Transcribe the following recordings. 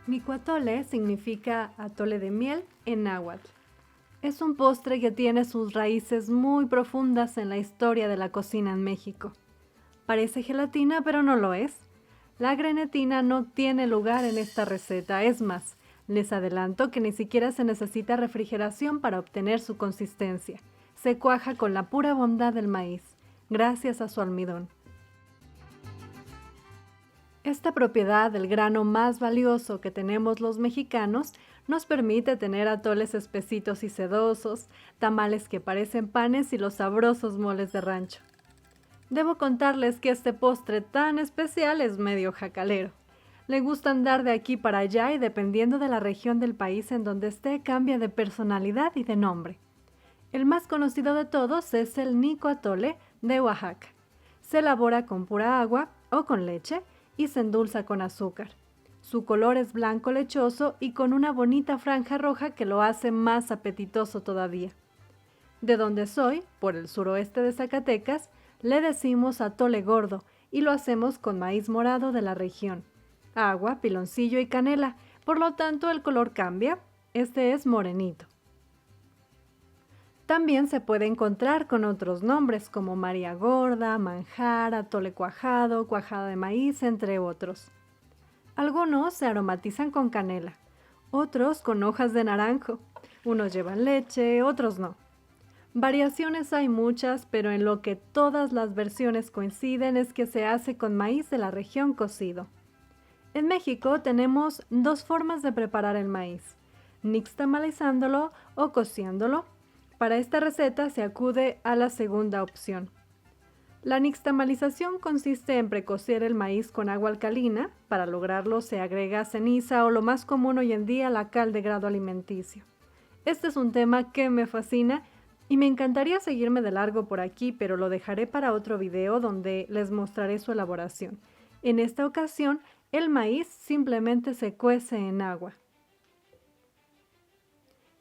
Licuatole significa atole de miel en náhuatl. Es un postre que tiene sus raíces muy profundas en la historia de la cocina en México. Parece gelatina, pero no lo es. La grenetina no tiene lugar en esta receta, es más, les adelanto que ni siquiera se necesita refrigeración para obtener su consistencia. Se cuaja con la pura bondad del maíz, gracias a su almidón. Esta propiedad del grano más valioso que tenemos los mexicanos nos permite tener atoles espesitos y sedosos, tamales que parecen panes y los sabrosos moles de rancho. Debo contarles que este postre tan especial es medio jacalero. Le gusta andar de aquí para allá y dependiendo de la región del país en donde esté cambia de personalidad y de nombre. El más conocido de todos es el Nicuatole de Oaxaca. Se elabora con pura agua o con leche y se endulza con azúcar. Su color es blanco lechoso y con una bonita franja roja que lo hace más apetitoso todavía. De donde soy, por el suroeste de Zacatecas, le decimos atole gordo y lo hacemos con maíz morado de la región, agua, piloncillo y canela, por lo tanto el color cambia, este es morenito. También se puede encontrar con otros nombres como María Gorda, manjar, atole cuajado, cuajada de maíz, entre otros. Algunos se aromatizan con canela, otros con hojas de naranjo, unos llevan leche, otros no. Variaciones hay muchas, pero en lo que todas las versiones coinciden es que se hace con maíz de la región cocido. En México tenemos dos formas de preparar el maíz, nixtamalizándolo o cociéndolo. Para esta receta se acude a la segunda opción. La nixtamalización consiste en precocer el maíz con agua alcalina. Para lograrlo se agrega ceniza o lo más común hoy en día, la cal de grado alimenticio. Este es un tema que me fascina y me encantaría seguirme de largo por aquí, pero lo dejaré para otro video donde les mostraré su elaboración. En esta ocasión, el maíz simplemente se cuece en agua.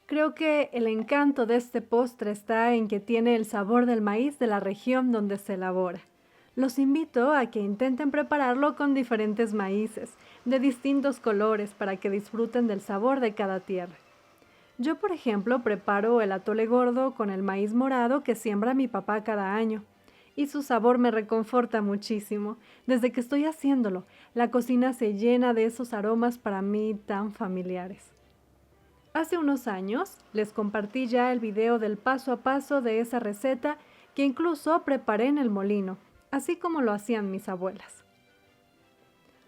Creo que el encanto de este postre está en que tiene el sabor del maíz de la región donde se elabora. Los invito a que intenten prepararlo con diferentes maíces, de distintos colores, para que disfruten del sabor de cada tierra. Yo, por ejemplo, preparo el atole gordo con el maíz morado que siembra mi papá cada año. Y su sabor me reconforta muchísimo. Desde que estoy haciéndolo, la cocina se llena de esos aromas para mí tan familiares. Hace unos años les compartí ya el video del paso a paso de esa receta que incluso preparé en el molino, así como lo hacían mis abuelas.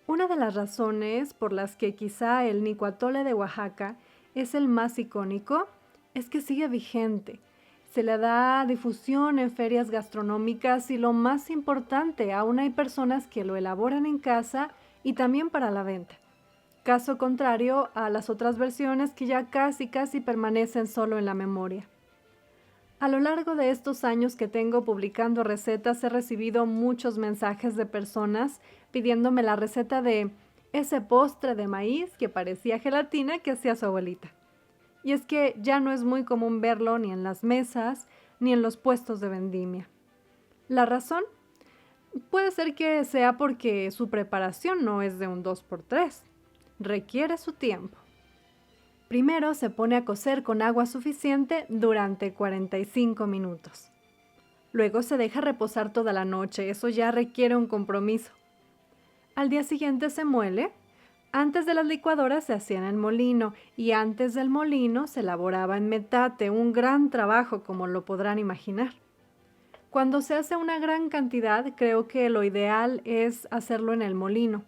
Una de las razones por las que quizá el Nicuatole de Oaxaca es el más icónico es que sigue vigente. Se le da difusión en ferias gastronómicas y lo más importante, aún hay personas que lo elaboran en casa y también para la venta. Caso contrario a las otras versiones que ya casi permanecen solo en la memoria. A lo largo de estos años que tengo publicando recetas he recibido muchos mensajes de personas pidiéndome la receta de ese postre de maíz que parecía gelatina que hacía su abuelita. Y es que ya no es muy común verlo ni en las mesas ni en los puestos de vendimia. ¿La razón? Puede ser que sea porque su preparación no es de un 2x3. Requiere su tiempo. Primero se pone a cocer con agua suficiente durante 45 minutos. Luego se deja reposar toda la noche, eso ya requiere un compromiso. Al día siguiente se muele. Antes de las licuadoras se hacía en el molino y antes del molino se elaboraba en metate, un gran trabajo como lo podrán imaginar. Cuando se hace una gran cantidad, creo que lo ideal es hacerlo en el molino.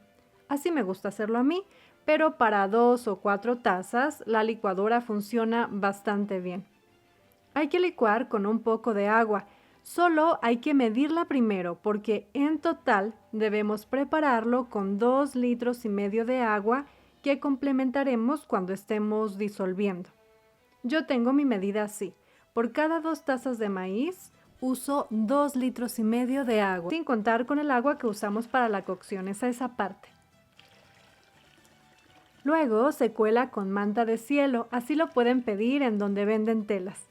Así me gusta hacerlo a mí, pero para 2 o 4 tazas la licuadora funciona bastante bien. Hay que licuar con un poco de agua, solo hay que medirla primero porque en total debemos prepararlo con 2,5 litros de agua que complementaremos cuando estemos disolviendo. Yo tengo mi medida así, por cada 2 tazas de maíz uso 2,5 litros de agua, sin contar con el agua que usamos para la cocción, esa parte. Luego se cuela con manta de cielo, así lo pueden pedir en donde venden telas.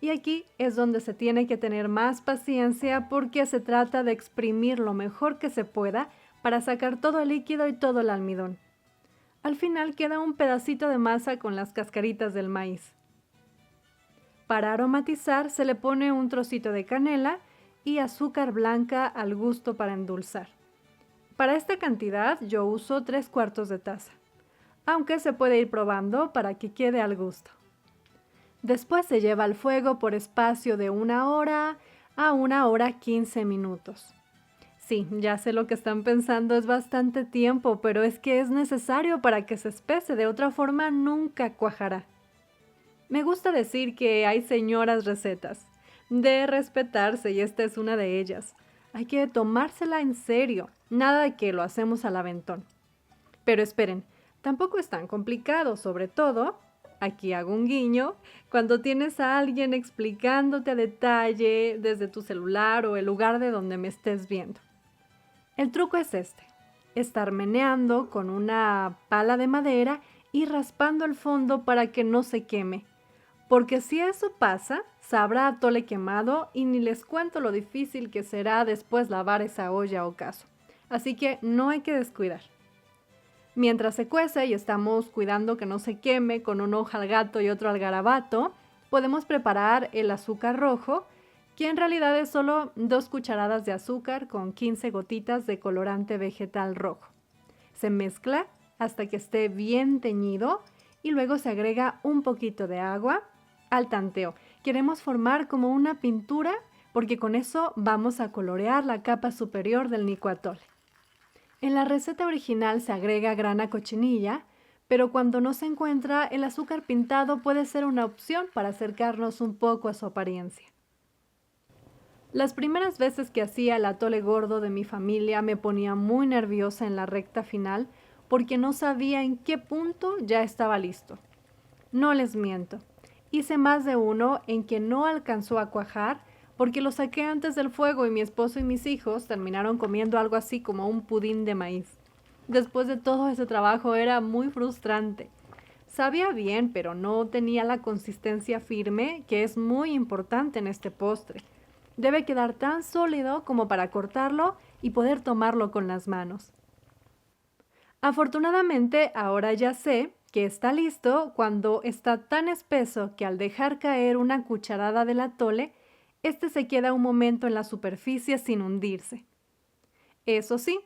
Y aquí es donde se tiene que tener más paciencia porque se trata de exprimir lo mejor que se pueda para sacar todo el líquido y todo el almidón. Al final queda un pedacito de masa con las cascaritas del maíz. Para aromatizar se le pone un trocito de canela y azúcar blanca al gusto para endulzar. Para esta cantidad yo uso 3/4 de taza, aunque se puede ir probando para que quede al gusto. Después se lleva al fuego por espacio de 1 hora a 1 hora 15 minutos. Sí, ya sé lo que están pensando, es bastante tiempo, pero es que es necesario para que se espese, de otra forma nunca cuajará. Me gusta decir que hay señoras recetas, de respetarse y esta es una de ellas. Hay que tomársela en serio, nada de que lo hacemos al aventón. Pero esperen, tampoco es tan complicado, sobre todo, aquí hago un guiño, cuando tienes a alguien explicándote a detalle desde tu celular o el lugar de donde me estés viendo. El truco es este, estar meneando con una pala de madera y raspando el fondo para que no se queme. Porque si eso pasa, sabrá atole quemado y ni les cuento lo difícil que será después lavar esa olla o cazo. Así que no hay que descuidar. Mientras se cuece y estamos cuidando que no se queme con un ojo al gato y otro al garabato, podemos preparar el azúcar rojo, que en realidad es solo 2 cucharadas de azúcar con 15 gotitas de colorante vegetal rojo. Se mezcla hasta que esté bien teñido y luego se agrega un poquito de agua al tanteo. Queremos formar como una pintura porque con eso vamos a colorear la capa superior del licuatole. En la receta original se agrega grana cochinilla, pero cuando no se encuentra, el azúcar pintado puede ser una opción para acercarnos un poco a su apariencia. Las primeras veces que hacía el atole gordo de mi familia me ponía muy nerviosa en la recta final porque no sabía en qué punto ya estaba listo. No les miento, hice más de uno en que no alcanzó a cuajar porque lo saqué antes del fuego y mi esposo y mis hijos terminaron comiendo algo así como un pudín de maíz. Después de todo ese trabajo era muy frustrante. Sabía bien, pero no tenía la consistencia firme que es muy importante en este postre. Debe quedar tan sólido como para cortarlo y poder tomarlo con las manos. Afortunadamente, ahora ya sé que está listo cuando está tan espeso que al dejar caer una cucharada del atole, este se queda un momento en la superficie sin hundirse. Eso sí,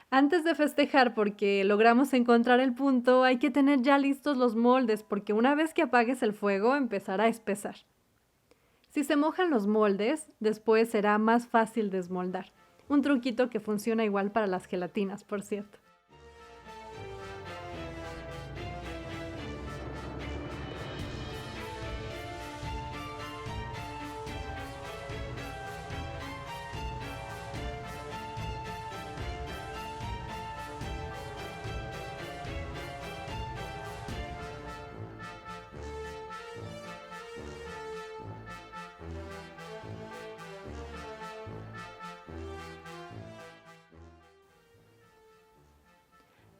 antes de festejar porque logramos encontrar el punto, hay que tener ya listos los moldes porque una vez que apagues el fuego empezará a espesar. Si se mojan los moldes, después será más fácil desmoldar. Un truquito que funciona igual para las gelatinas, por cierto.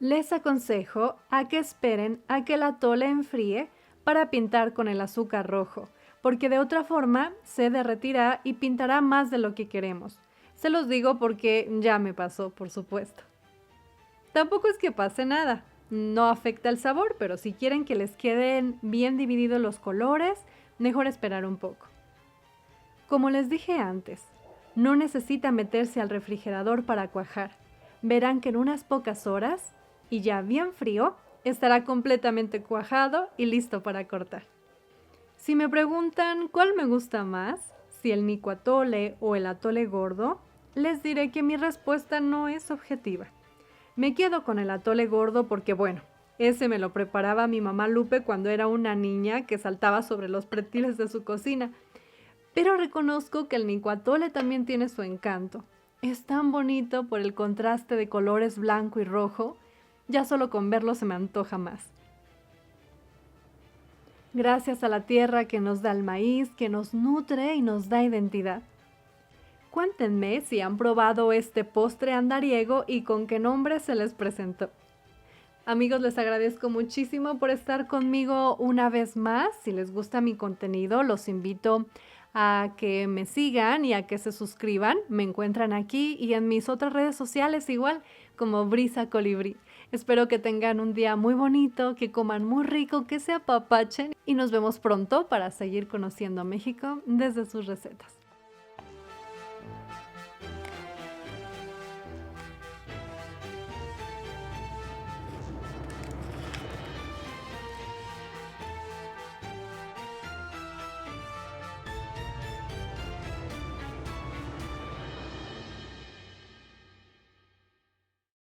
Les aconsejo a que esperen a que el atole enfríe para pintar con el azúcar rojo, porque de otra forma se derretirá y pintará más de lo que queremos. Se los digo porque ya me pasó, por supuesto. Tampoco es que pase nada, no afecta el sabor, pero si quieren que les queden bien divididos los colores, mejor esperar un poco. Como les dije antes, no necesita meterse al refrigerador para cuajar. Verán que en unas pocas horas, y ya bien frío, estará completamente cuajado y listo para cortar. Si me preguntan cuál me gusta más, si el licuatole o el atole gordo, les diré que mi respuesta no es objetiva. Me quedo con el atole gordo porque, bueno, ese me lo preparaba mi mamá Lupe cuando era una niña que saltaba sobre los pretiles de su cocina. Pero reconozco que el licuatole también tiene su encanto. Es tan bonito por el contraste de colores blanco y rojo. Ya solo con verlo se me antoja más. Gracias a la tierra que nos da el maíz, que nos nutre y nos da identidad. Cuéntenme si han probado este postre andariego y con qué nombre se les presentó. Amigos, les agradezco muchísimo por estar conmigo una vez más. Si les gusta mi contenido, los invito a que me sigan y a que se suscriban. Me encuentran aquí y en mis otras redes sociales igual. como brisa colibrí. Espero que tengan un día muy bonito, que coman muy rico, que se apapachen y nos vemos pronto para seguir conociendo México desde sus recetas.